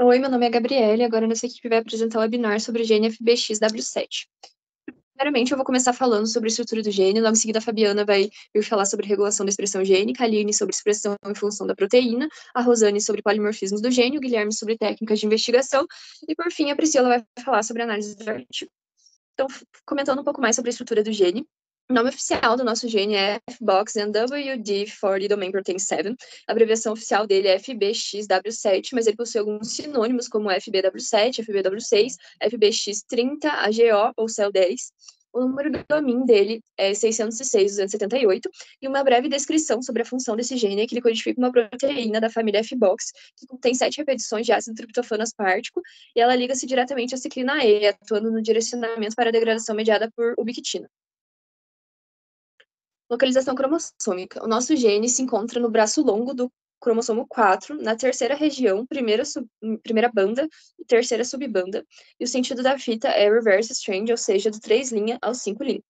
Oi, meu nome é Gabriele e agora nossa equipe vai apresentar o webinar sobre o gene FBXW7. Primeiramente, eu vou começar falando sobre a estrutura do gene, logo em seguida a Fabiana vai vir falar sobre regulação da expressão gênica, a Aline sobre expressão e função da proteína, a Rosane sobre polimorfismos do gene, o Guilherme sobre técnicas de investigação e, por fim, a Priscila vai falar sobre análise do artigo. Então, comentando um pouco mais sobre a estrutura do gene, o nome oficial do nosso gene é FBOXNWD40 Domain Protein 7. A abreviação oficial dele é FBXW7, mas ele possui alguns sinônimos como FBW7, FBW6, FBX30, AGO ou CEL10. O número do domain dele é 606.278 e uma breve descrição sobre a função desse gene é que ele codifica uma proteína da família F-Box que contém 7 repetições de ácido triptofano aspartico e ela liga-se diretamente à ciclina E, atuando no direcionamento para a degradação mediada por ubiquitina. Localização cromossômica. O nosso gene se encontra no braço longo do cromossomo 4, na terceira região, primeira banda e terceira subbanda, e o sentido da fita é reverse strand, ou seja, do 3' ao 5'.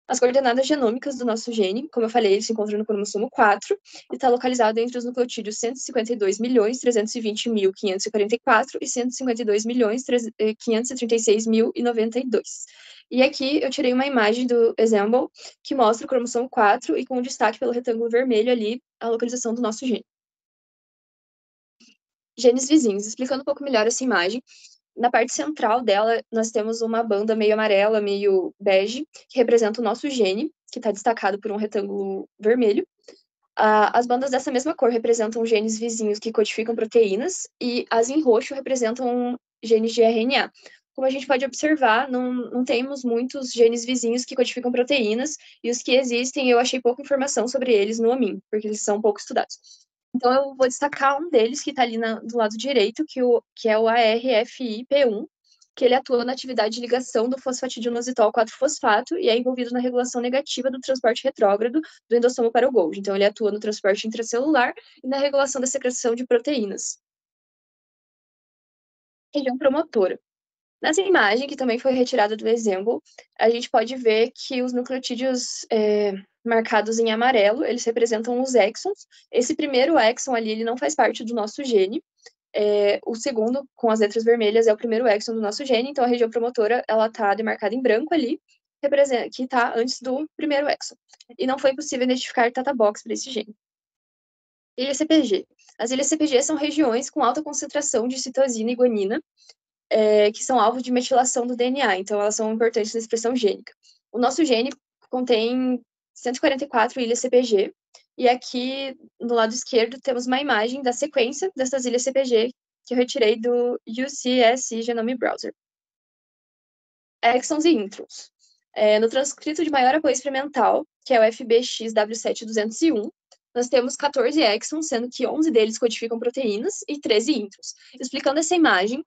As coordenadas genômicas do nosso gene, como eu falei, ele se encontra no cromossomo 4 e está localizado entre os nucleotídeos 152.320.544 e 152.536.092. E aqui eu tirei uma imagem do example que mostra o cromossomo 4 e com destaque pelo retângulo vermelho ali a localização do nosso gene. Genes vizinhos. Explicando um pouco melhor essa imagem, na parte central dela, nós temos uma banda meio amarela, meio bege, que representa o nosso gene, que está destacado por um retângulo vermelho. As bandas dessa mesma cor representam genes vizinhos que codificam proteínas, e as em roxo representam genes de RNA. Como a gente pode observar, não temos muitos genes vizinhos que codificam proteínas, e os que existem, eu achei pouca informação sobre eles no AMIN, porque eles são pouco estudados. Então, eu vou destacar um deles, que está ali do lado direito, que é o ARFIP1, que ele atua na atividade de ligação do fosfatidilnositol 4-fosfato e é envolvido na regulação negativa do transporte retrógrado do endossomo para o Golgi. Então, ele atua no transporte intracelular e na regulação da secreção de proteínas. Região promotora. Nessa imagem, que também foi retirada do exemplo, a gente pode ver que os nucleotídeos marcados em amarelo, eles representam os exons. Esse primeiro exon ali, ele não faz parte do nosso gene. O segundo, com as letras vermelhas, é o primeiro exon do nosso gene, então a região promotora, ela tá demarcada em branco ali, que está antes do primeiro exon. E não foi possível identificar Tata Box para esse gene. Ilha CPG. As ilhas CPG são regiões com alta concentração de citosina e guanina, que são alvo de metilação do DNA, então elas são importantes na expressão gênica. O nosso gene contém 144 ilhas CPG, e aqui no lado esquerdo temos uma imagem da sequência dessas ilhas CPG que eu retirei do UCSC Genome Browser. Exons e introns. No transcrito de maior apoio experimental, que é o FBXW7201, nós temos 14 exons, sendo que 11 deles codificam proteínas e 13 introns. Explicando essa imagem,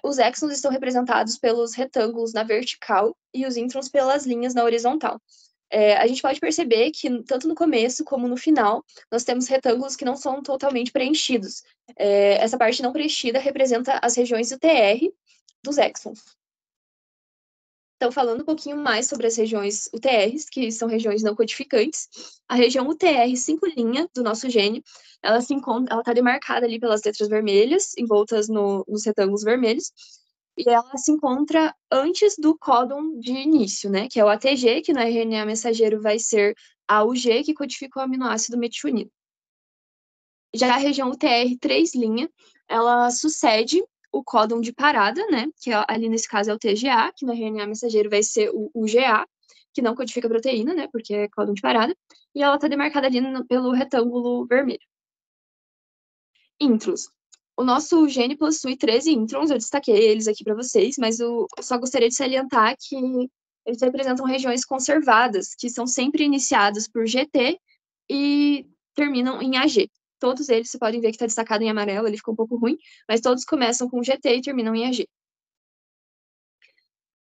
os exons estão representados pelos retângulos na vertical e os introns pelas linhas na horizontal. A gente pode perceber que, tanto no começo como no final, nós temos retângulos que não são totalmente preenchidos. Essa parte não preenchida representa as regiões UTR dos exons. Então, falando um pouquinho mais sobre as regiões UTRs, que são regiões não codificantes, a região UTR 5' do nosso gene, ela está demarcada ali pelas letras vermelhas, envoltas nos retângulos vermelhos, e ela se encontra antes do códon de início, né, que é o ATG, que no RNA mensageiro vai ser a UG, que codifica o aminoácido metionino. Já a região UTR 3', ela sucede o códon de parada, né, que ali nesse caso é o TGA, que no RNA mensageiro vai ser o UGA, que não codifica proteína, né, porque é códon de parada, e ela está demarcada ali pelo retângulo vermelho. Introns. O nosso gene possui 13 introns, eu destaquei eles aqui para vocês, mas eu só gostaria de salientar que eles representam regiões conservadas, que são sempre iniciadas por GT e terminam em AG. Todos eles, você podem ver que está destacado em amarelo, ele ficou um pouco ruim, mas todos começam com GT e terminam em AG.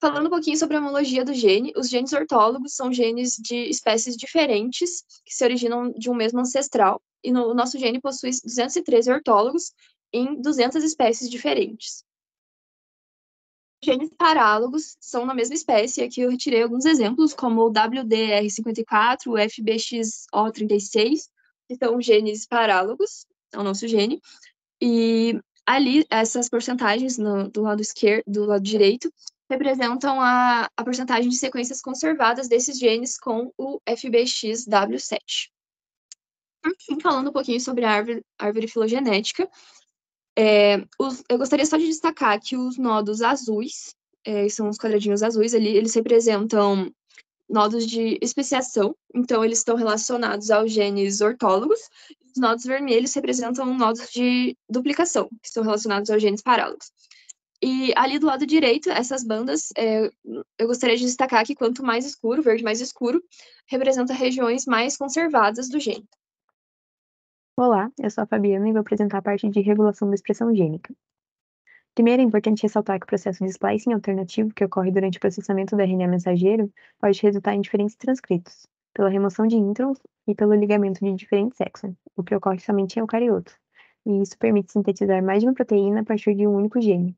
Falando um pouquinho sobre a homologia do gene, os genes ortólogos são genes de espécies diferentes que se originam de um mesmo ancestral, e o nosso gene possui 213 ortólogos em 200 espécies diferentes. Genes parálogos são na mesma espécie, aqui eu retirei alguns exemplos, como o WDR54, o FBXO36, que são genes parálogos ao nosso gene, e Ali, essas porcentagens do lado esquerdo, do lado direito, representam a porcentagem de sequências conservadas desses genes com o FBXW7. Por fim, falando um pouquinho sobre a árvore filogenética, eu gostaria só de destacar que os nodos azuis, são os quadradinhos azuis ali, eles representam nodos de especiação, então eles estão relacionados aos genes ortólogos. Os nodos vermelhos representam nodos de duplicação, que estão relacionados aos genes parálogos. E ali do lado direito, essas bandas, eu gostaria de destacar que quanto mais escuro, verde mais escuro, representa regiões mais conservadas do gene. Olá, eu sou a Fabiana e vou apresentar a parte de regulação da expressão gênica. Primeiro, é importante ressaltar que o processo de splicing alternativo que ocorre durante o processamento do RNA mensageiro pode resultar em diferentes transcritos, pela remoção de introns e pelo ligamento de diferentes exons, o que ocorre somente em eucariotos, e isso permite sintetizar mais de uma proteína a partir de um único gene.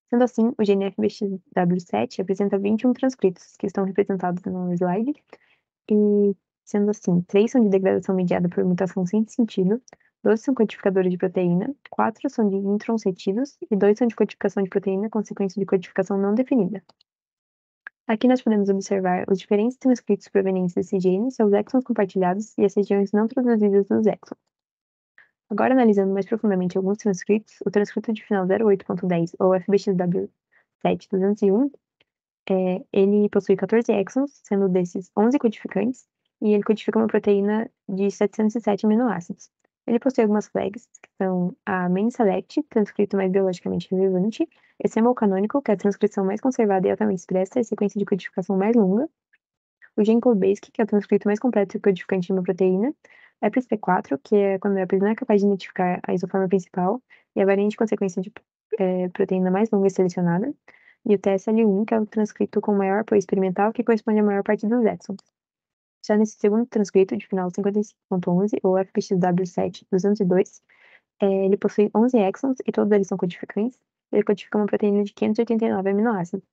Sendo assim, o gene FBXW7 apresenta 21 transcritos, que estão representados no slide, e sendo assim, 3 são de degradação mediada por mutação sem sentido, 12 são codificadores de proteína, 4 são de introns retidos e 2 são de codificação de proteína com sequência de codificação não definida. Aqui nós podemos observar os diferentes transcritos provenientes desse gene, seus exons compartilhados e as regiões não traduzidas dos exons. Agora, analisando mais profundamente alguns transcritos, o transcrito de final 08.10 ou FBXW7201, ele possui 14 exons, sendo desses 11 codificantes, e ele codifica uma proteína de 707 aminoácidos. Ele possui algumas flags, que são a main select, transcrito mais biologicamente relevante, esse canônico, que é a transcrição mais conservada e altamente expressa, e sequência de codificação mais longa, o GenCode Basic, que é o transcrito mais completo e codificante de uma proteína, a EPSP4, que é quando a EPS não é capaz de identificar a isoforma principal, e a variante com sequência de proteína mais longa e selecionada, e o TSL1, que é o transcrito com maior apoio experimental, que corresponde à maior parte dos exons. Já nesse segundo transcrito, de final 55.11, ou FPXW7-202, ele possui 11 exons e todos eles são codificantes. Ele codifica uma proteína de 589 aminoácidos.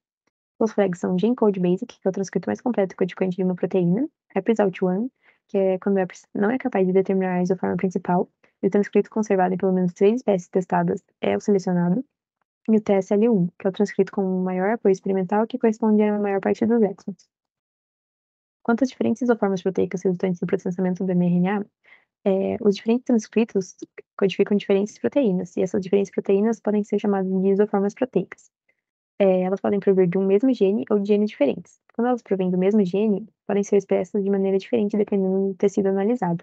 Os flags são GenCode Basic, que é o transcrito mais completo e codificante de uma proteína, EPSALT1, que é quando a EPS não é capaz de determinar a isoforma principal, e o transcrito conservado em pelo menos 3 espécies testadas é o selecionado, e o TSL1, que é o transcrito com maior apoio experimental, que corresponde à maior parte dos exons. Quanto às diferentes isoformas proteicas resultantes do processamento do mRNA, os diferentes transcritos codificam diferentes proteínas, e essas diferentes proteínas podem ser chamadas de isoformas proteicas. Elas podem provir de um mesmo gene ou de genes diferentes. Quando elas provêm do mesmo gene, podem ser expressas de maneira diferente dependendo do tecido analisado.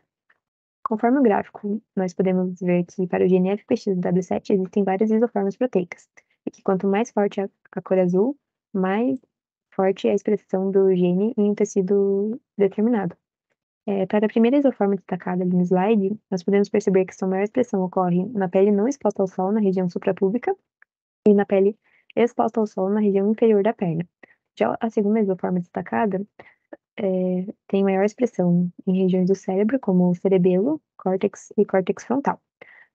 Conforme o gráfico, nós podemos ver que para o gene FPXW7 existem várias isoformas proteicas, e que quanto mais forte a cor azul, mais forte é a expressão do gene em um tecido determinado. Para a primeira isoforma destacada ali no slide, nós podemos perceber que sua maior expressão ocorre na pele não exposta ao sol, na região suprapúbica, e na pele exposta ao sol, na região inferior da perna. Já a segunda isoforma destacada tem maior expressão em regiões do cérebro, como o cerebelo, córtex e córtex frontal.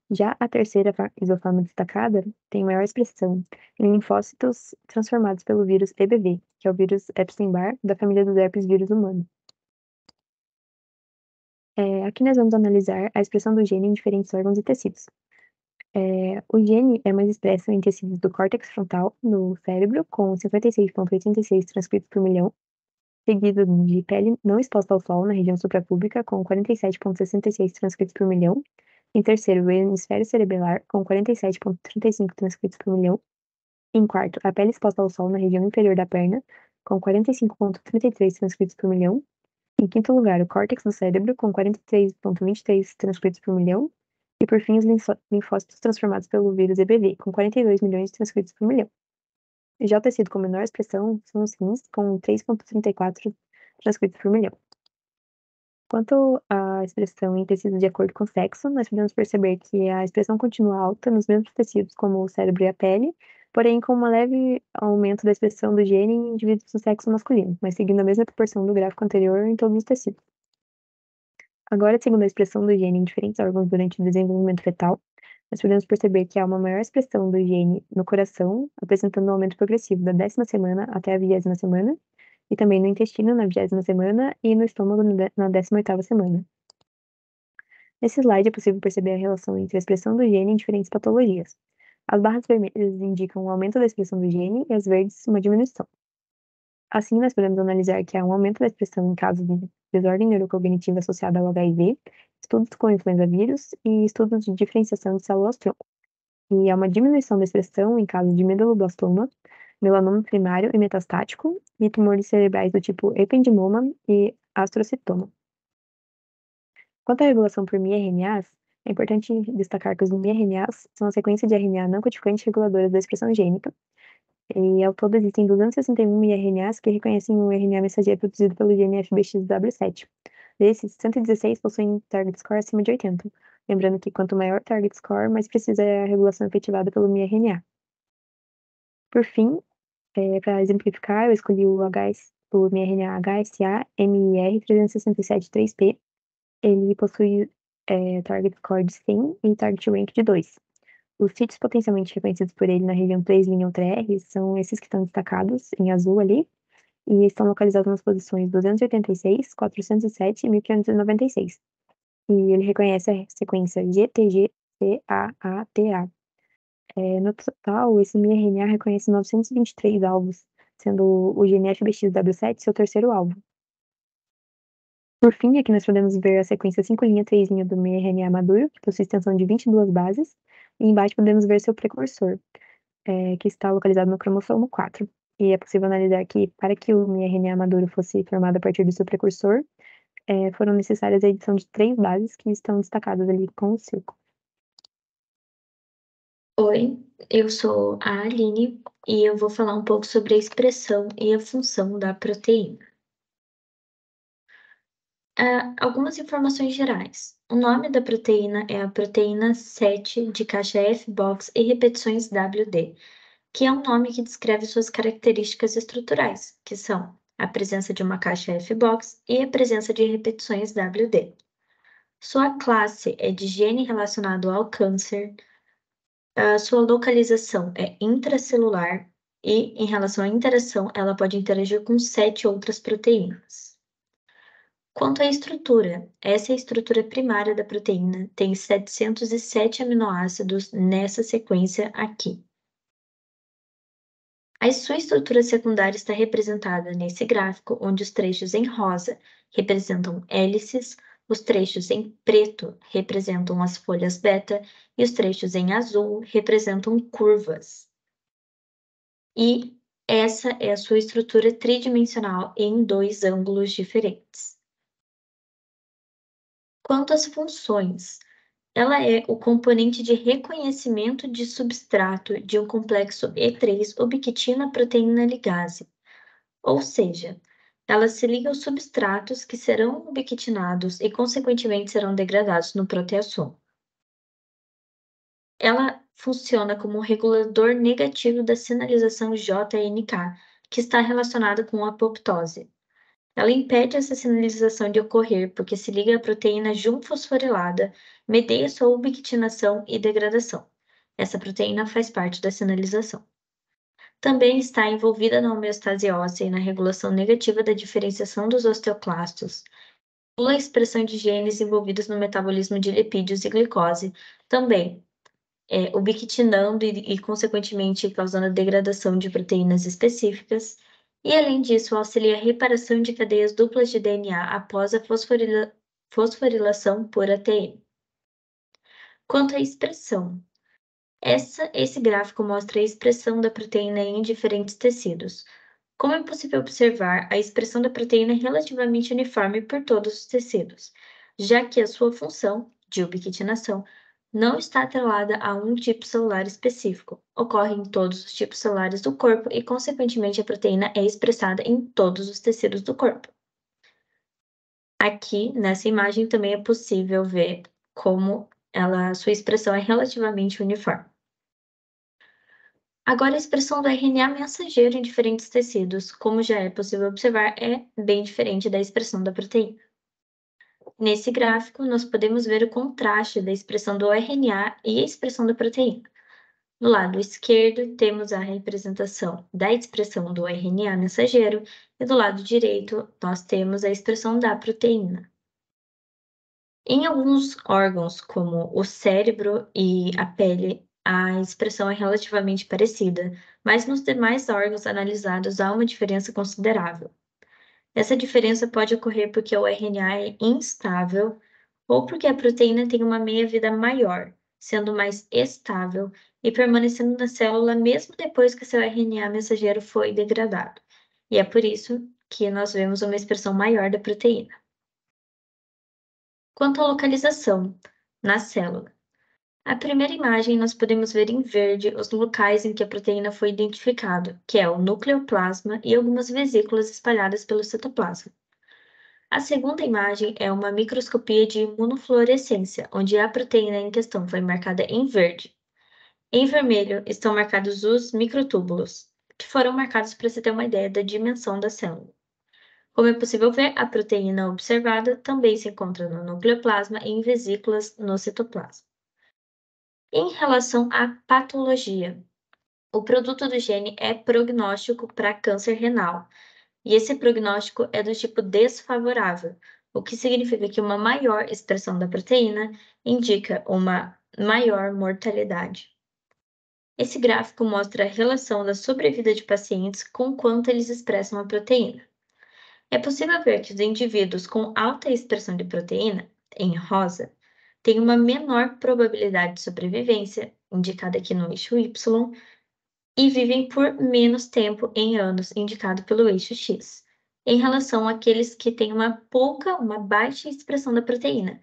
Já a terceira isoforma destacada tem maior expressão em linfócitos transformados pelo vírus EBV, que é o vírus Epstein-Barr, da família dos herpes vírus humano. Aqui nós vamos analisar a expressão do gene em diferentes órgãos e tecidos. O gene é mais expresso em tecidos do córtex frontal, no cérebro, com 56,86 transcritos por milhão, seguido de pele não exposta ao sol, na região suprapúbica, com 47,66 transcritos por milhão. Em terceiro, o hemisfério cerebelar, com 47,35 transcritos por milhão. Em quarto, a pele exposta ao sol, na região inferior da perna, com 45,33 transcritos por milhão. Em quinto lugar, o córtex do cérebro, com 43,23 transcritos por milhão. E, por fim, os linfócitos transformados pelo vírus EBV, com 42 milhões de transcritos por milhão. Já o tecido com menor expressão são os rins, com 3,34 transcritos por milhão. Quanto à expressão em tecidos de acordo com o sexo, nós podemos perceber que a expressão continua alta nos mesmos tecidos, como o cérebro e a pele, porém com um leve aumento da expressão do gene em indivíduos do sexo masculino, mas seguindo a mesma proporção do gráfico anterior em todos os tecidos. Agora, segundo a expressão do gene em diferentes órgãos durante o desenvolvimento fetal, nós podemos perceber que há uma maior expressão do gene no coração, apresentando um aumento progressivo da 10ª semana até a 20ª semana, e também no intestino na 20ª semana e no estômago na 18ª semana. Nesse slide é possível perceber a relação entre a expressão do gene em diferentes patologias. As barras vermelhas indicam o aumento da expressão do gene e as verdes uma diminuição. Assim, nós podemos analisar que há um aumento da expressão em casos de desordem neurocognitiva associada ao HIV, estudos com influenza vírus e estudos de diferenciação de células-tronco. E há uma diminuição da expressão em casos de medulloblastoma, melanoma primário e metastático e tumores cerebrais do tipo ependimoma e astrocitoma. Quanto à regulação por miRNAs, é importante destacar que os miRNAs são a sequência de RNA não codificante reguladoras da expressão gênica, e ao todo existem 261 miRNAs que reconhecem o RNA mensageiro produzido pelo gene FBXW7. Desses, 116 possuem target score acima de 80. Lembrando que quanto maior o target score, mais precisa é a regulação efetivada pelo miRNA. Por fim, para exemplificar, eu escolhi o miRNA HSA-MIR 367-3P. Ele possui target score de 100 e target rank de 2. Os sítios potencialmente reconhecidos por ele na região 3' R são esses que estão destacados em azul ali, e estão localizados nas posições 286, 407 e 1596. E ele reconhece a sequência GTGCAATA. No total, esse miRNA reconhece 923 alvos, sendo o gene FBXW7 seu terceiro alvo. Por fim, aqui nós podemos ver a sequência 5' 3' do miRNA maduro, que possui extensão de 22 bases, e embaixo podemos ver seu precursor, que está localizado no cromossomo 4. E é possível analisar que, para que o miRNA maduro fosse formado a partir do seu precursor, foram necessárias a edição de 3 bases que estão destacadas ali com o círculo. Oi, eu sou a Aline e eu vou falar um pouco sobre a expressão e a função da proteína. Algumas informações gerais. O nome da proteína é a proteína 7 de caixa F-box e repetições WD, que é um nome que descreve suas características estruturais, que são a presença de uma caixa F-box e a presença de repetições WD. Sua classe é de gene relacionado ao câncer. A sua localização é intracelular e, em relação à interação, ela pode interagir com 7 outras proteínas. Quanto à estrutura, essa é a estrutura primária da proteína, tem 707 aminoácidos nessa sequência aqui. A sua estrutura secundária está representada nesse gráfico, onde os trechos em rosa representam hélices, os trechos em preto representam as folhas beta e os trechos em azul representam curvas. E essa é a sua estrutura tridimensional em 2 ângulos diferentes. Quanto às funções, ela é o componente de reconhecimento de substrato de um complexo E3 ubiquitina proteína ligase, ou seja, ela se liga aos substratos que serão ubiquitinados e, consequentemente, serão degradados no proteassomo. Ela funciona como um regulador negativo da sinalização JNK, que está relacionada com a apoptose. Ela impede essa sinalização de ocorrer porque se liga à proteína jun-fosforilada, medeia sua ubiquitinação e degradação. Essa proteína faz parte da sinalização. Também está envolvida na homeostase óssea e na regulação negativa da diferenciação dos osteoclastos. Regula a expressão de genes envolvidos no metabolismo de lipídios e glicose, também ubiquitinando e, consequentemente, causando a degradação de proteínas específicas. E, além disso, auxilia a reparação de cadeias duplas de DNA após a fosforilação por ATM. Quanto à expressão, esse gráfico mostra a expressão da proteína em diferentes tecidos. Como é possível observar, a expressão da proteína é relativamente uniforme por todos os tecidos, já que a sua função, de ubiquitinação, não está atrelada a um tipo celular específico. Ocorre em todos os tipos celulares do corpo e, consequentemente, a proteína é expressada em todos os tecidos do corpo. Aqui, nessa imagem, também é possível ver como sua expressão é relativamente uniforme. Agora, a expressão do RNA mensageiro em diferentes tecidos, como já é possível observar, é bem diferente da expressão da proteína. Nesse gráfico, nós podemos ver o contraste da expressão do RNA e a expressão da proteína. No lado esquerdo, temos a representação da expressão do RNA mensageiro e do lado direito, nós temos a expressão da proteína. Em alguns órgãos, como o cérebro e a pele, a expressão é relativamente parecida, mas nos demais órgãos analisados há uma diferença considerável. Essa diferença pode ocorrer porque o RNA é instável ou porque a proteína tem uma meia-vida maior, sendo mais estável e permanecendo na célula mesmo depois que seu RNA mensageiro foi degradado. E é por isso que nós vemos uma expressão maior da proteína. Quanto à localização na célula, a primeira imagem nós podemos ver em verde os locais em que a proteína foi identificada, que é o nucleoplasma e algumas vesículas espalhadas pelo citoplasma. A segunda imagem é uma microscopia de imunofluorescência, onde a proteína em questão foi marcada em verde. Em vermelho estão marcados os microtúbulos, que foram marcados para se ter uma ideia da dimensão da célula. Como é possível ver, a proteína observada também se encontra no nucleoplasma e em vesículas no citoplasma. Em relação à patologia, o produto do gene é prognóstico para câncer renal, e esse prognóstico é do tipo desfavorável, o que significa que uma maior expressão da proteína indica uma maior mortalidade. Esse gráfico mostra a relação da sobrevida de pacientes com quanto eles expressam a proteína. É possível ver que os indivíduos com alta expressão de proteína, em rosa, têm uma menor probabilidade de sobrevivência, indicada aqui no eixo Y, e vivem por menos tempo em anos, indicado pelo eixo X, em relação àqueles que têm uma baixa expressão da proteína,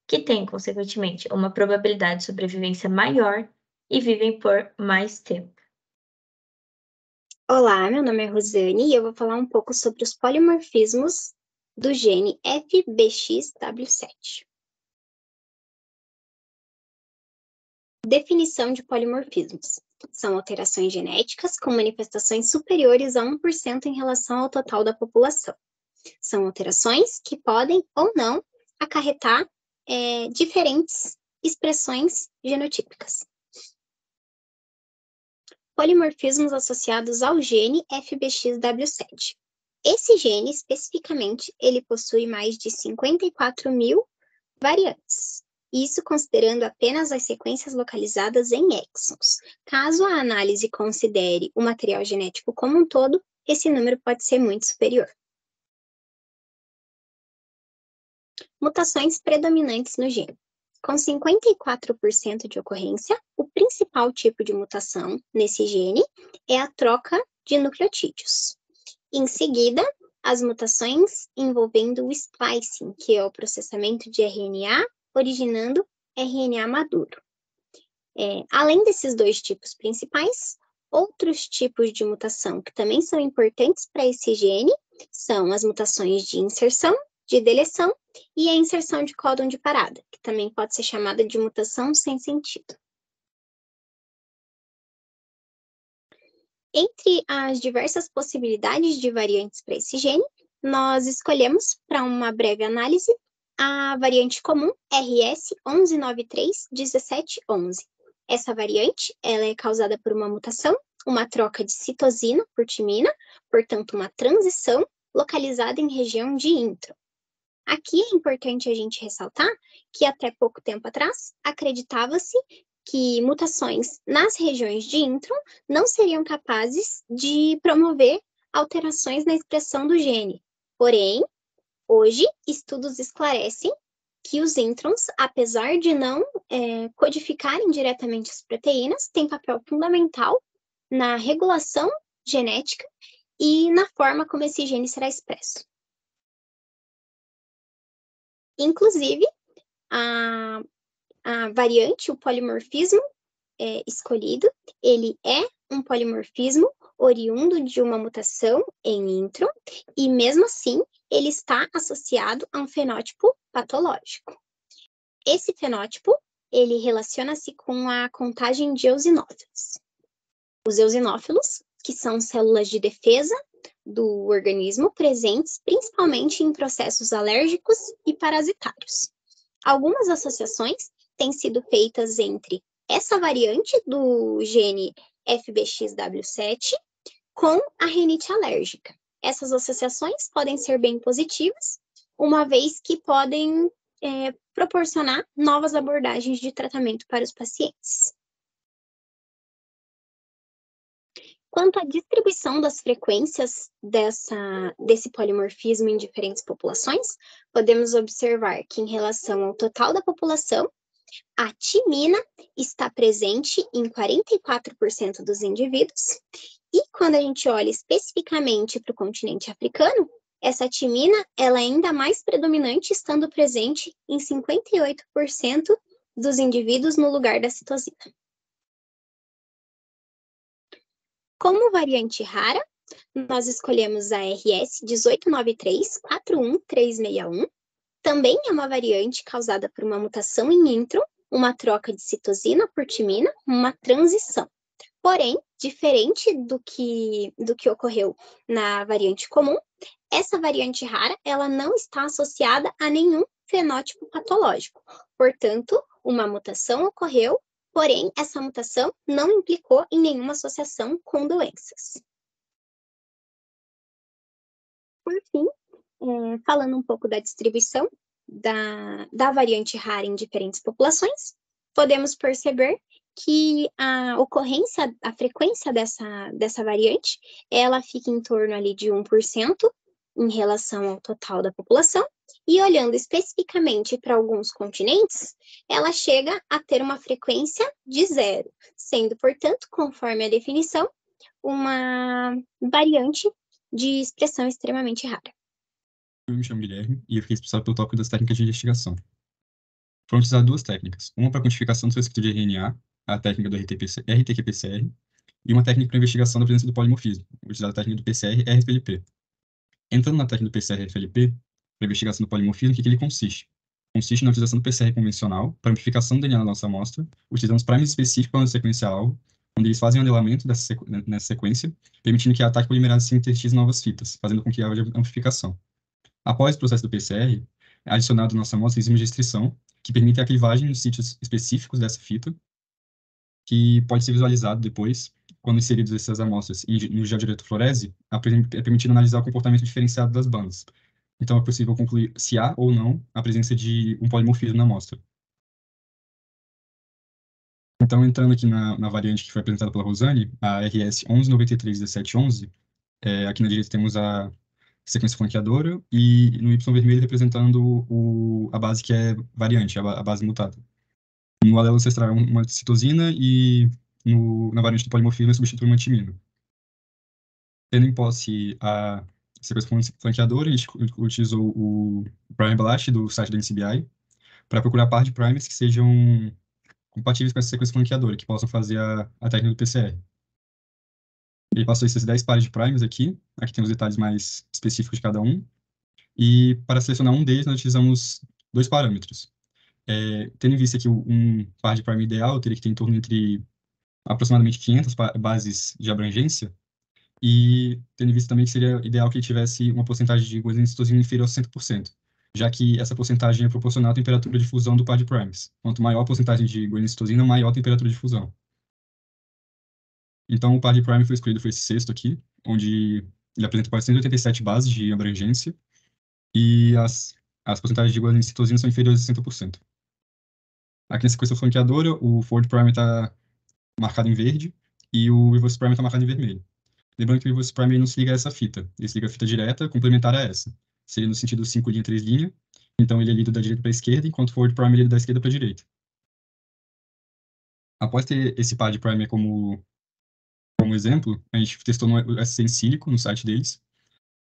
que têm, consequentemente, uma probabilidade de sobrevivência maior e vivem por mais tempo. Olá, meu nome é Rosane e eu vou falar um pouco sobre os polimorfismos do gene FBXW7. Definição de polimorfismos. São alterações genéticas com manifestações superiores a 1% em relação ao total da população. São alterações que podem ou não acarretar diferentes expressões genotípicas. Polimorfismos associados ao gene FBXW7. Esse gene, especificamente, ele possui mais de 54 mil variantes. Isso considerando apenas as sequências localizadas em exons. Caso a análise considere o material genético como um todo, esse número pode ser muito superior. Mutações predominantes no gene. Com 54% de ocorrência, o principal tipo de mutação nesse gene é a troca de nucleotídeos. Em seguida, as mutações envolvendo o splicing, que é o processamento de RNA, originando RNA maduro. Além desses dois tipos principais, outros tipos de mutação que também são importantes para esse gene são as mutações de inserção, de deleção e a inserção de códon de parada, que também pode ser chamada de mutação sem sentido. Entre as diversas possibilidades de variantes para esse gene, nós escolhemos, para uma breve análise, a variante comum RS11931711. Essa variante ela é causada por uma mutação, uma troca de citosina por timina, portanto, uma transição localizada em região de intron. Aqui é importante a gente ressaltar que até pouco tempo atrás acreditava-se que mutações nas regiões de intron não seriam capazes de promover alterações na expressão do gene. Porém, hoje, estudos esclarecem que os introns, apesar de não codificarem diretamente as proteínas, têm papel fundamental na regulação genética e na forma como esse gene será expresso. Inclusive, a variante, o polimorfismo escolhido, ele é um polimorfismo oriundo de uma mutação em intron, e mesmo assim, ele está associado a um fenótipo patológico. Esse fenótipo, ele relaciona-se com a contagem de eosinófilos. Os eosinófilos, que são células de defesa do organismo, presentes principalmente em processos alérgicos e parasitários. Algumas associações têm sido feitas entre essa variante do gene FBXW7 com a rinite alérgica. Essas associações podem ser bem positivas, uma vez que podem proporcionar novas abordagens de tratamento para os pacientes. Quanto à distribuição das frequências desse polimorfismo em diferentes populações, podemos observar que, em relação ao total da população, a timina está presente em 44% dos indivíduos, e quando a gente olha especificamente para o continente africano, essa timina ela é ainda mais predominante, estando presente em 58% dos indivíduos no lugar da citosina. Como variante rara, nós escolhemos a RS 1893-41361. Também é uma variante causada por uma mutação em intron, uma troca de citosina por timina, uma transição. Porém, diferente do que ocorreu na variante comum, essa variante rara ela não está associada a nenhum fenótipo patológico. Portanto, uma mutação ocorreu, porém, essa mutação não implicou em nenhuma associação com doenças. Por fim, falando um pouco da distribuição da variante rara em diferentes populações, podemos perceber que a frequência dessa variante, ela fica em torno ali de 1% em relação ao total da população, e olhando especificamente para alguns continentes, ela chega a ter uma frequência de 0, sendo, portanto, conforme a definição, uma variante de expressão extremamente rara. Eu me chamo Guilherme e eu fiquei responsável pelo tópico das técnicas de investigação. Foram utilizadas duas técnicas, uma para quantificação do seu escrito de RNA, a técnica do RT-qPCR, e uma técnica para investigação da presença do polimorfismo, utilizada a técnica do PCR-RFLP. Entrando na técnica do PCR-RFLP, para investigação do polimorfismo, o que ele consiste? Consiste na utilização do PCR convencional para amplificação do DNA da nossa amostra, utilizando os primers específicos para a sequência-alvo, onde eles fazem o anelamento nessa sequência, permitindo que a ataque polimerase sintetize novas fitas, fazendo com que haja amplificação. Após o processo do PCR, é adicionado à nossa amostra enzimas de restrição, que permitem a clivagem nos sítios específicos dessa fita, que pode ser visualizado depois, quando inseridos essas amostras no geodiretoflorese, é permitido analisar o comportamento diferenciado das bandas. Então, é possível concluir se há ou não a presença de um polimorfismo na amostra. Então, entrando aqui na variante que foi apresentada pela Rosane, a RS 1193-1711, aqui na direita temos a sequência flanqueadora, e no Y vermelho representando a base que é variante, a base mutada. No alelo ancestral é uma citosina e na variante do polimorfismo é substitui uma timina. Tendo em posse a sequência flanqueadora, a gente utilizou o Primer Blast do site da NCBI para procurar par de primers que sejam compatíveis com essa sequência flanqueadora, que possam fazer a técnica do PCR. Ele passou esses 10 pares de primers aqui tem os detalhes mais específicos de cada um, e para selecionar um deles nós utilizamos dois parâmetros. Tendo em vista que um par de primer ideal teria que ter em torno entre aproximadamente 500 bases de abrangência, e tendo em vista também que seria ideal que ele tivesse uma porcentagem de guanina e citosina inferior a 60%, já que essa porcentagem é proporcional à temperatura de fusão do par de primers. Quanto maior a porcentagem de guanina e citosina, maior a temperatura de fusão. Então, o par de primer foi escolhido foi esse sexto aqui, onde ele apresenta 487 bases de abrangência, e as porcentagens de guanina e citosina são inferiores a 60%. Aqui na sequência flanqueadora, o forward primer está marcado em verde, e o reverse primer está marcado em vermelho. Lembrando que o reverse primer não se liga a essa fita, ele se liga a fita direta complementar a essa. Seria no sentido 5 linha, 3 linha, então ele é lido da direita para a esquerda, enquanto o forward primer é lido da esquerda para a direita. Após ter esse par de primer como exemplo, a gente testou no SC em sílico, no site deles,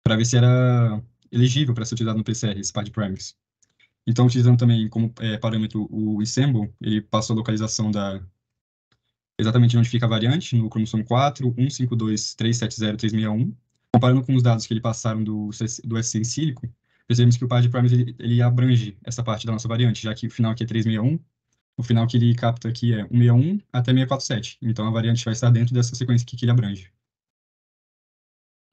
para ver se era elegível para ser utilizado no PCR, esse par de primers. Então, utilizando também como parâmetro o ensemble, ele passou a localização exatamente onde fica a variante, no cromossomo 4, 152.370.361. Comparando com os dados que ele passaram do SC em sílico, percebemos que o par de primers ele abrange essa parte da nossa variante, já que o final aqui é 361, o final que ele capta aqui é 161 até 647. Então, a variante vai estar dentro dessa sequência aqui que ele abrange.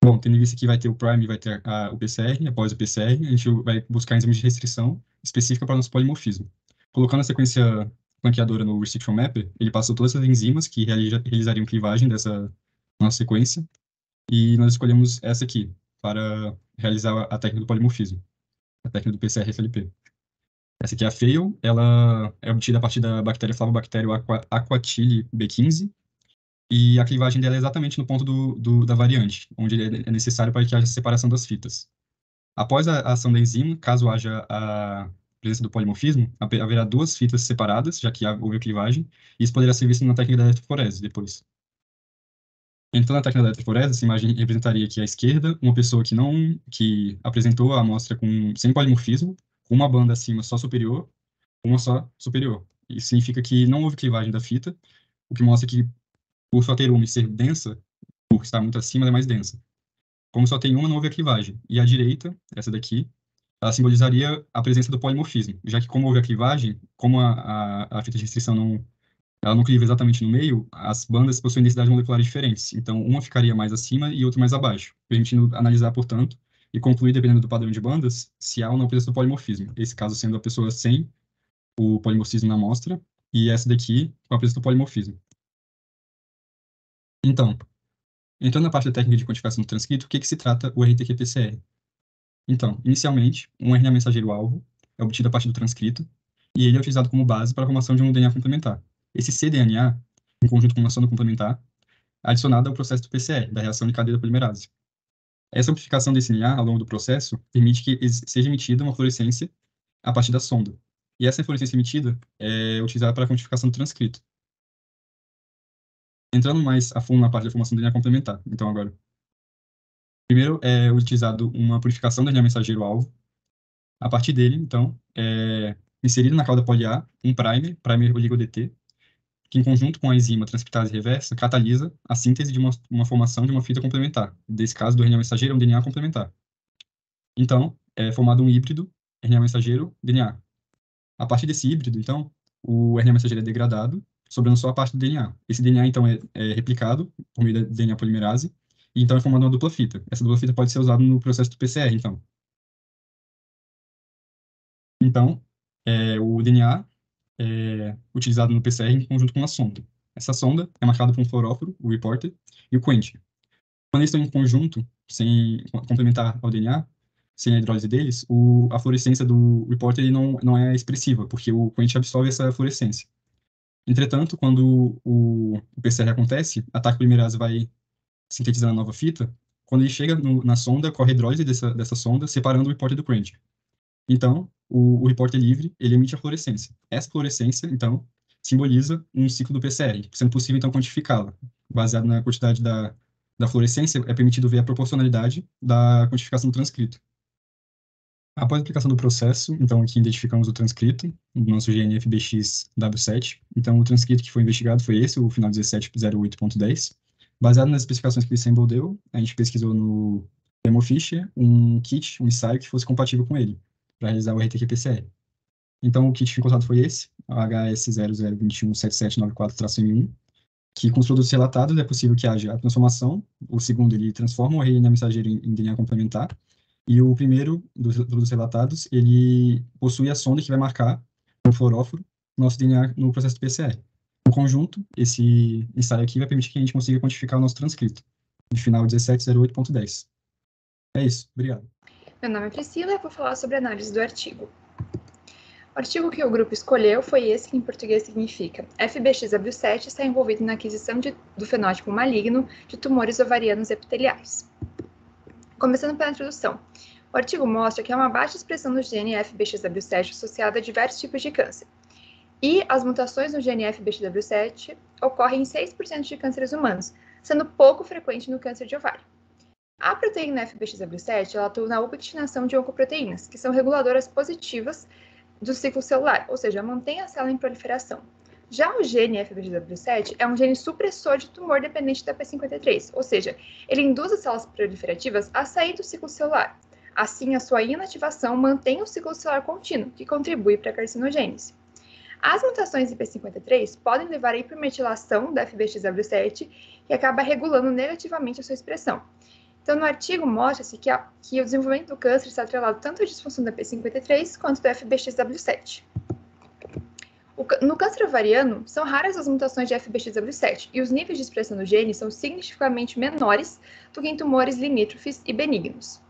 Bom, tendo em vista que vai ter o prime e vai ter o PCR, após o PCR, a gente vai buscar enzimas de restrição específica para o nosso polimorfismo. Colocando a sequência flanqueadora no Restriction Mapper, ele passou todas as enzimas que realizariam clivagem dessa nossa sequência, e nós escolhemos essa aqui para realizar a técnica do polimorfismo, a técnica do PCR-FLP. Essa aqui é a fail, ela é obtida a partir da bactéria Flavobacterium aquatili B15, e a clivagem dela é exatamente no ponto da variante, onde é necessário para que haja separação das fitas. Após a ação da enzima, caso haja a presença do polimorfismo, haverá duas fitas separadas, já que houve a clivagem, e isso poderá ser visto na técnica da eletroforese depois. Então, na técnica da eletroforese, essa imagem representaria aqui à esquerda uma pessoa que apresentou a amostra sem polimorfismo, com uma banda acima só superior, uma só superior. Isso significa que não houve clivagem da fita, o que mostra que, por só ter uma e ser densa, por estar muito acima, ela é mais densa. Como só tem uma, não houve a clivagem. E à direita, essa daqui, ela simbolizaria a presença do polimorfismo, já que como houve a clivagem, como a fita de restrição ela não cliva exatamente no meio, as bandas possuem densidades moleculares diferentes. Então, uma ficaria mais acima e outra mais abaixo, permitindo analisar, portanto, e concluir, dependendo do padrão de bandas, se há ou não presença do polimorfismo. Esse caso sendo a pessoa sem o polimorfismo na amostra, e essa daqui com a presença do polimorfismo. Então, entrando na parte da técnica de quantificação do transcrito, o que se trata o RT-qPCR? Então, inicialmente, um RNA mensageiro-alvo é obtido a partir do transcrito, e ele é utilizado como base para a formação de um DNA complementar. Esse cDNA, em conjunto com uma sonda complementar, é adicionado ao processo do PCR, da reação de cadeia da polimerase. Essa amplificação desse DNA, ao longo do processo, permite que seja emitida uma fluorescência a partir da sonda. E essa fluorescência emitida é utilizada para a quantificação do transcrito. Entrando mais a fundo na parte da formação do DNA complementar. Então, agora, primeiro é utilizado uma purificação do RNA mensageiro-alvo. A partir dele, então, é inserido na cauda poli-A um primer oligo-DT, que em conjunto com a enzima transcriptase reversa, catalisa a síntese de uma formação de uma fita complementar. Nesse caso, do RNA mensageiro é um DNA complementar. Então, é formado um híbrido RNA mensageiro-DNA. A partir desse híbrido, então, o RNA mensageiro é degradado, sobrando só a parte do DNA. Esse DNA, então, é replicado por meio da DNA polimerase, e então é formada uma dupla fita. Essa dupla fita pode ser usada no processo do PCR, então. Então, o DNA é utilizado no PCR em conjunto com uma sonda. Essa sonda é marcada por um fluoróforo, o reporter, e o quench. Quando eles estão em conjunto, sem complementar ao DNA, sem a hidrólise deles, a fluorescência do reporter ele não é expressiva, porque o quench absorve essa fluorescência. Entretanto, quando o PCR acontece, a TAC polimerase vai sintetizar a nova fita. Quando ele chega na sonda, corre a hidrólise dessa sonda, separando o reporter do quench. Então, o reporter livre, ele emite a fluorescência. Essa fluorescência, então, simboliza um ciclo do PCR, sendo possível, então, quantificá-la. Baseado na quantidade da fluorescência, é permitido ver a proporcionalidade da quantificação do transcrito. Após a aplicação do processo, então, aqui identificamos o transcrito do nosso GNF-BX-W7. Então, o transcrito que foi investigado foi esse, o final 1708.10. Baseado nas especificações que o Sample deu, a gente pesquisou no DemoFisher um kit, um ensaio que fosse compatível com ele, para realizar o RT-qPCR. Então, o kit encontrado foi esse, o HS00217794-1, que com os produtos relatados é possível que haja a transformação. O segundo, ele transforma o RNA mensageiro em DNA complementar. E o primeiro dos produtos relatados, ele possui a sonda que vai marcar o fluoróforo nosso DNA no processo do PCR. No conjunto, esse ensaio aqui vai permitir que a gente consiga quantificar o nosso transcrito, no final 1708.10. É isso, obrigado. Meu nome é Priscila e eu vou falar sobre a análise do artigo. O artigo que o grupo escolheu foi esse, que em português significa FBXW7 está envolvido na aquisição do fenótipo maligno de tumores ovarianos epiteliais. Começando pela introdução, o artigo mostra que há uma baixa expressão do gene FBXW7 associada a diversos tipos de câncer. E as mutações no gene FBXW7 ocorrem em 6% de cânceres humanos, sendo pouco frequente no câncer de ovário. A proteína FBXW7 ela atua na ubiquitinação de oncoproteínas, que são reguladoras positivas do ciclo celular, ou seja, mantém a célula em proliferação. Já o gene FBXW7 é um gene supressor de tumor dependente da P53, ou seja, ele induz as células proliferativas a sair do ciclo celular. Assim, a sua inativação mantém o ciclo celular contínuo, que contribui para a carcinogênese. As mutações em P53 podem levar à hipermetilação da FBXW7, que acaba regulando negativamente a sua expressão. Então, no artigo mostra-se que o desenvolvimento do câncer está atrelado tanto à disfunção da P53 quanto do FBXW7. No câncer ovariano, são raras as mutações de FBXW7 e os níveis de expressão do gene são significativamente menores do que em tumores limítrofes e benignos.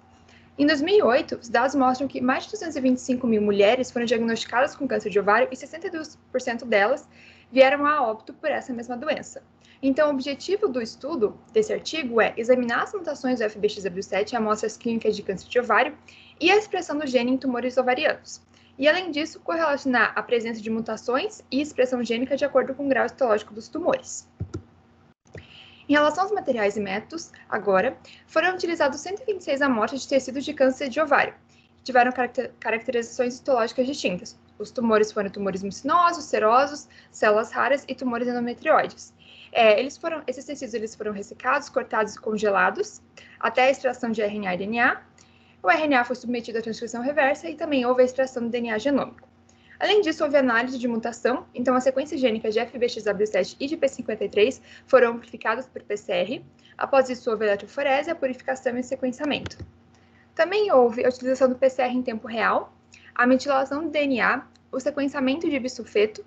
Em 2008, os dados mostram que mais de 225 mil mulheres foram diagnosticadas com câncer de ovário e 62% delas vieram a óbito por essa mesma doença. Então, o objetivo do estudo desse artigo é examinar as mutações do FBXW7 em amostras clínicas de câncer de ovário e a expressão do gene em tumores ovarianos. E, além disso, correlacionar a presença de mutações e expressão gênica de acordo com o grau histológico dos tumores. Em relação aos materiais e métodos, agora, foram utilizados 126 amostras de tecidos de câncer de ovário, que tiveram caracterizações histológicas distintas. Os tumores foram tumores mucinosos, serosos, células raras e tumores endometrioides. Esses tecidos foram ressecados, cortados e congelados até a extração de RNA e DNA. O RNA foi submetido à transcrição reversa e também houve a extração do DNA genômico. Além disso, houve análise de mutação, então as sequências gênicas de FBXW7 e de P53 foram amplificadas por PCR. Após isso, houve a eletroforese, a purificação e o sequenciamento. Também houve a utilização do PCR em tempo real, a metilação do DNA, o sequenciamento de bisulfeto,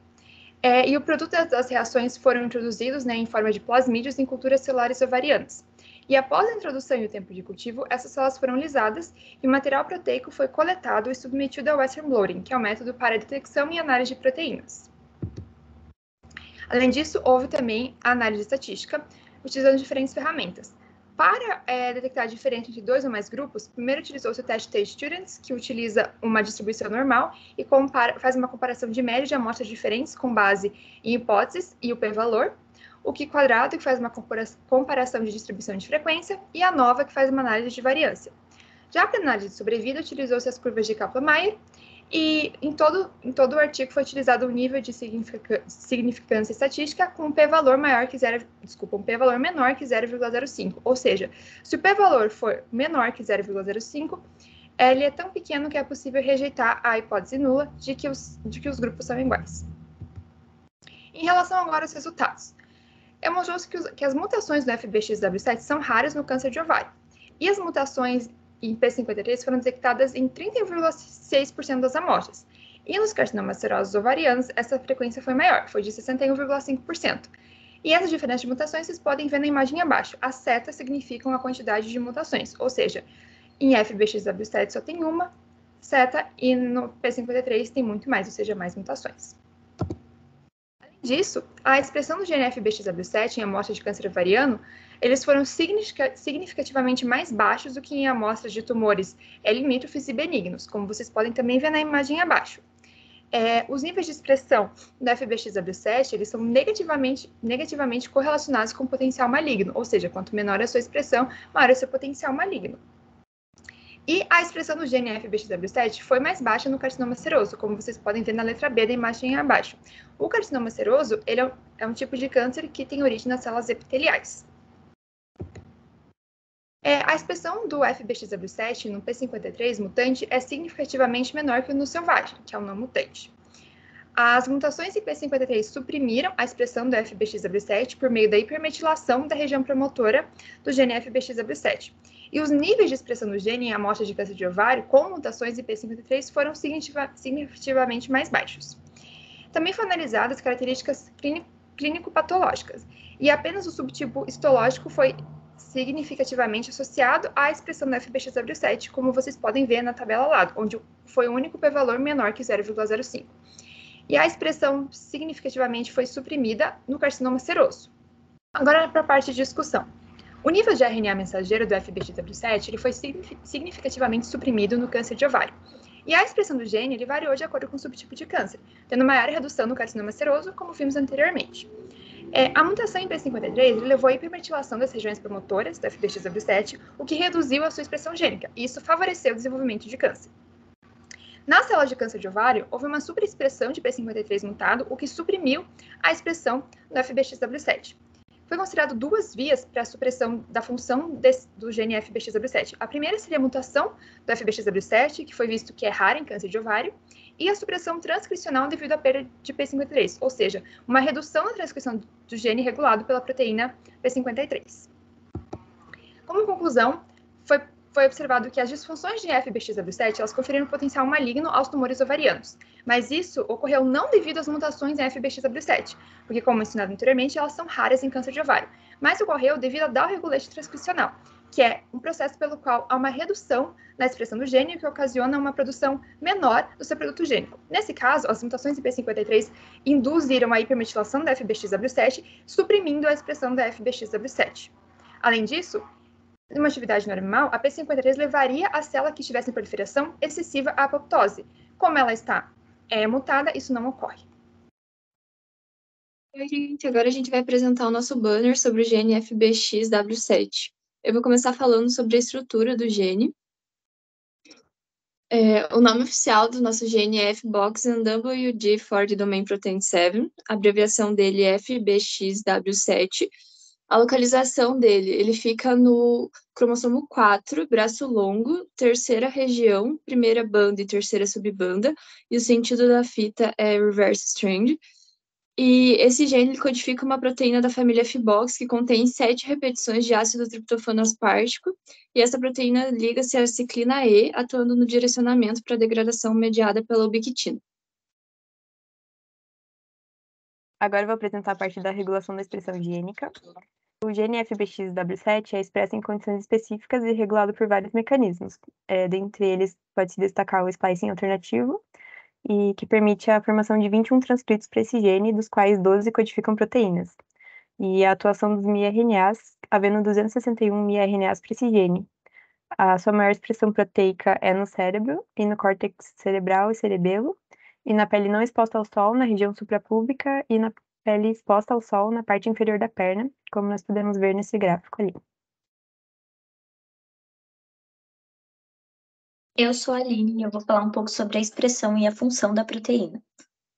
e o produto das reações foram introduzidos em forma de plasmídeos em culturas celulares ovarianas. E após a introdução e o tempo de cultivo, essas células foram lisadas e o material proteico foi coletado e submetido ao Western blotting, que é o método para detecção e análise de proteínas. Além disso, houve também a análise estatística, utilizando diferentes ferramentas. Para detectar a diferença entre dois ou mais grupos, primeiro utilizou-se o teste T-Students, que utiliza uma distribuição normal e faz uma comparação de média de amostras diferentes com base em hipóteses e o p-valor, o Q-quadrado, que faz uma comparação de distribuição de frequência, e a NOVA, que faz uma análise de variância. Já para a análise de sobrevida, utilizou-se as curvas de Kaplan-Meier, e em todo o artigo foi utilizado o nível de significância estatística com um p-valor menor que 0,05. Ou seja, se o p-valor for menor que 0,05, ele é tão pequeno que é possível rejeitar a hipótese nula de que os grupos são iguais. Em relação agora aos resultados, demonstrou-se que as mutações do FBXW7 são raras no câncer de ovário, e as mutações em P53 foram detectadas em 31,6% das amostras, e nos carcinomas serosos ovarianos essa frequência foi maior, foi de 61,5%. E essa diferença de mutações vocês podem ver na imagem abaixo. As setas significam a quantidade de mutações, ou seja, em FBXW7 só tem uma seta e no P53 tem muito mais, ou seja, mais mutações. Disso, a expressão do gene FBXW7 em amostras de câncer ovariano, eles foram significativamente mais baixos do que em amostras de tumores limítrofes e benignos, como vocês podem também ver na imagem abaixo. Os níveis de expressão do FBXW7, eles são negativamente correlacionados com o potencial maligno, ou seja, quanto menor a sua expressão, maior é o seu potencial maligno. E a expressão do gene FBXW7 foi mais baixa no carcinoma seroso, como vocês podem ver na letra B da imagem abaixo. O carcinoma seroso ele é um tipo de câncer que tem origem nas células epiteliais. A expressão do FBXW7 no P53 mutante é significativamente menor que no selvagem, que é o não mutante. As mutações em P53 suprimiram a expressão do FBXW7 por meio da hipermetilação da região promotora do gene FBXW7. E os níveis de expressão do gene em amostras de câncer de ovário com mutações em P53 foram significativamente mais baixos. Também foram analisadas características clínico-patológicas, e apenas o subtipo histológico foi significativamente associado à expressão do FBXW7, como vocês podem ver na tabela ao lado, onde foi o único p-valor menor que 0,05. E a expressão significativamente foi suprimida no carcinoma seroso. Agora para a parte de discussão. O nível de RNA mensageiro do FBXW7 ele foi significativamente suprimido no câncer de ovário. E a expressão do gene ele variou de acordo com o subtipo de câncer, tendo maior redução no carcinoma seroso, como vimos anteriormente. A mutação em P53 levou à hipermetilação das regiões promotoras do FBXW7, o que reduziu a sua expressão gênica, e isso favoreceu o desenvolvimento de câncer. Nas células de câncer de ovário, houve uma superexpressão de P53 mutado, o que suprimiu a expressão do FBXW7. Foi considerado duas vias para a supressão da função do gene FBXW7. A primeira seria a mutação do FBXW7, que foi visto que é rara em câncer de ovário, e a supressão transcricional devido à perda de P53, ou seja, uma redução na transcrição do gene regulado pela proteína P53. Como conclusão, foi observado que as disfunções de FBXW7 elas conferiram potencial maligno aos tumores ovarianos, mas isso ocorreu não devido às mutações em FBXW7, porque, como mencionado anteriormente, elas são raras em câncer de ovário, mas ocorreu devido ao downregulation transcricional, que é um processo pelo qual há uma redução na expressão do gene, que ocasiona uma produção menor do seu produto gênico. Nesse caso, as mutações em P53 induziram a hipermetilação da FBXW7, suprimindo a expressão da FBXW7. Além disso, em uma atividade normal, a P53 levaria a célula que estivesse em proliferação excessiva à apoptose. Como ela está mutada, isso não ocorre. Oi, gente, agora a gente vai apresentar o nosso banner sobre o gene FBXW7. Eu vou começar falando sobre a estrutura do gene. O nome oficial do nosso gene é FBOXandWG for the domain protein 7. A abreviação dele é FBXW7. A localização dele, ele fica no cromossomo 4, braço longo, terceira região, primeira banda e terceira subbanda, e o sentido da fita é reverse strand. E esse gene ele codifica uma proteína da família FBOX que contém 7 repetições de ácido triptofano aspartico, e essa proteína liga-se à ciclina E, atuando no direcionamento para a degradação mediada pela ubiquitina. Agora eu vou apresentar a parte da regulação da expressão gênica. O gene FBXW7 é expresso em condições específicas e regulado por vários mecanismos. Dentre eles, pode-se destacar o splicing alternativo, e que permite a formação de 21 transcritos para esse gene, dos quais 12 codificam proteínas. E a atuação dos miRNAs, havendo 261 miRNAs para esse gene. A sua maior expressão proteica é no cérebro, e no córtex cerebral e cerebelo, e na pele não exposta ao sol, na região suprapúbica, e na pele exposta ao sol na parte inferior da perna, como nós podemos ver nesse gráfico ali. Eu sou a Aline e eu vou falar um pouco sobre a expressão e a função da proteína.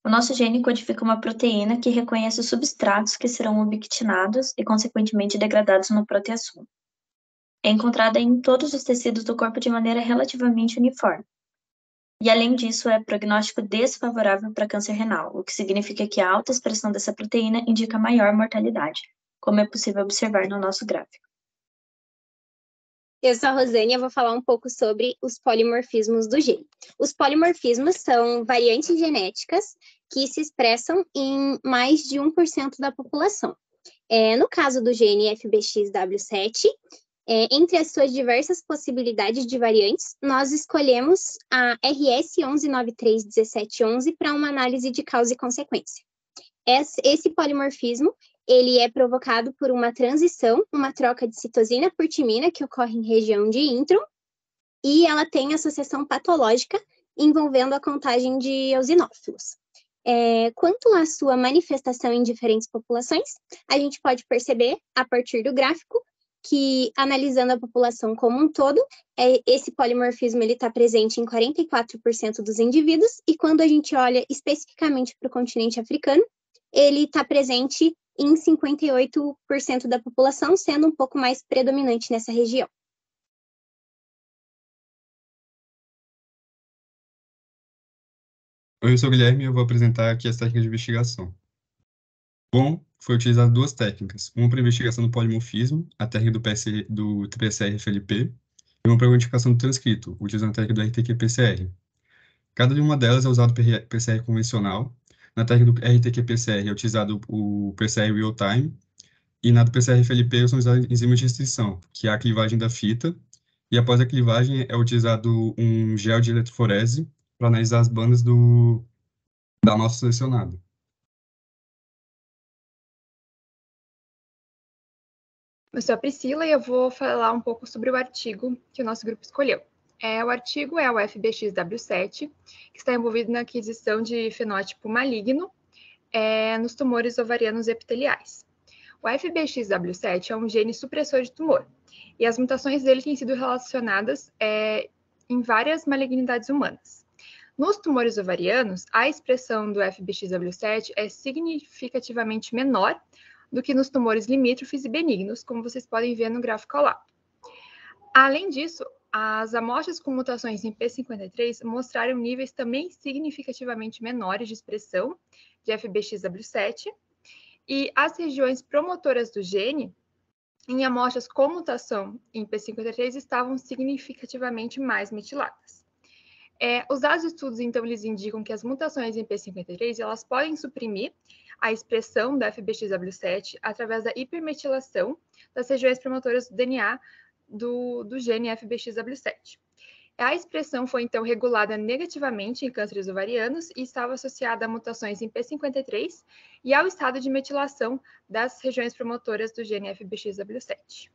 O nosso gene codifica uma proteína que reconhece os substratos que serão ubiquitinados e, consequentemente, degradados no proteasoma. É encontrada em todos os tecidos do corpo de maneira relativamente uniforme. E, além disso, é prognóstico desfavorável para câncer renal, o que significa que a alta expressão dessa proteína indica maior mortalidade, como é possível observar no nosso gráfico. Eu sou a Rosane e eu vou falar um pouco sobre os polimorfismos do gene. Os polimorfismos são variantes genéticas que se expressam em mais de 1% da população. No caso do gene FBXW7, entre as suas diversas possibilidades de variantes, nós escolhemos a RS11931711 para uma análise de causa e consequência. Esse polimorfismo ele é provocado por uma transição, uma troca de citosina por timina que ocorre em região de intron, e ela tem associação patológica envolvendo a contagem de eosinófilos. Quanto à sua manifestação em diferentes populações, a gente pode perceber, a partir do gráfico, que, analisando a população como um todo, esse polimorfismo está presente em 44% dos indivíduos, e quando a gente olha especificamente para o continente africano, ele está presente em 58% da população, sendo um pouco mais predominante nessa região. Oi, eu sou o Guilherme e eu vou apresentar aqui as técnicas de investigação. Bom, foi utilizado duas técnicas, uma para investigação do polimorfismo, a técnica do PCR-FLP, e uma para identificação do transcrito, utilizando a técnica do RT-qPCR. Cada uma delas é usado o PCR convencional. Na técnica do RT-qPCR é utilizado o PCR real-time, e na do PCR-FLP são usadas enzimas de restrição, que é a clivagem da fita, e após a clivagem é utilizado um gel de eletroforese para analisar as bandas da amostra selecionada. Eu sou a Priscila e eu vou falar um pouco sobre o artigo que o nosso grupo escolheu. O artigo é o FBXW7, que está envolvido na aquisição de fenótipo maligno nos tumores ovarianos epiteliais. O FBXW7 é um gene supressor de tumor, e as mutações dele têm sido relacionadas em várias malignidades humanas. Nos tumores ovarianos, a expressão do FBXW7 é significativamente menor do que nos tumores limítrofes e benignos, como vocês podem ver no gráfico ao lado. Além disso, as amostras com mutações em P53 mostraram níveis também significativamente menores de expressão de FBXW7, e as regiões promotoras do gene, em amostras com mutação em P53, estavam significativamente mais metiladas. Os dados de estudos, então, eles indicam que as mutações em P53, elas podem suprimir a expressão da FBXW7 através da hipermetilação das regiões promotoras do DNA do gene FBXW7. A expressão foi, então, regulada negativamente em cânceres ovarianos e estava associada a mutações em P53 e ao estado de metilação das regiões promotoras do gene FBXW7.